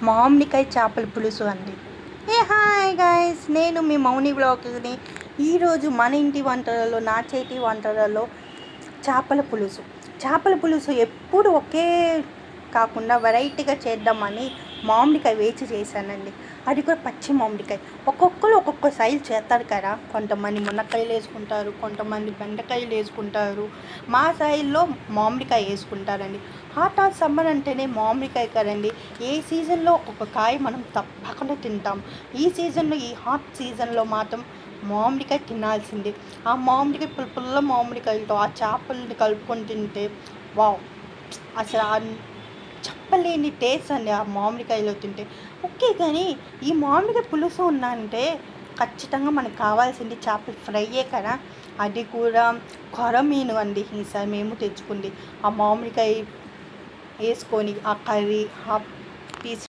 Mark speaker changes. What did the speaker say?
Speaker 1: మామిడికాయ చేపల పులుసు అండి. హాయ్ గాయ్స్, నేను మీ మౌని బ్లాగ్ని. ఈరోజు మన ఇంటి వంటలలో, నా చేతి వంటలలో చేపల పులుసు ఎప్పుడు ఒకే కాకుండా వెరైటీగా చేద్దామని మామిడికాయ వేచి చేశానండి. అది కూడా పచ్చి మామిడికాయ. ఒక్కొక్కరు ఒక్కొక్క సైజు చేస్తారు కదా. కొంతమంది మునక్కాయలు వేసుకుంటారు, కొంతమంది బెండకాయలు వేసుకుంటారు. మా సైజులో మామిడికాయ వేసుకుంటారండి. హాట్ ఆఫ్ సమ్మర్ అంటేనే మామిడికాయ కదండి. ఏ సీజన్లో ఒక్కొక్క కాయ మనం తప్పకుండా తింటాం. ఈ సీజన్లో, ఈ హాట్ సీజన్లో మాత్రం మామిడికాయ తినాల్సిందే. ఆ మామిడికాయ పుల్ల మామిడికాయలతో ఆ చేపలని కలుపుకొని తింటే వావ్, అసలు చెప్పలేని టేస్ట్ అండి ఆ మామిడికాయలో తింటే. ఓకే, కానీ ఈ మామిడికాయ పులుసు ఉందంటే ఖచ్చితంగా మనకు కావాల్సింది చేపల ఫ్రైయే కదా. అది కూడా కొరమీను అండి. ఈసారి మేము తెచ్చుకుంది ఆ మామిడికాయ వేసుకొని ఆ కర్రీ, ఆ పీస్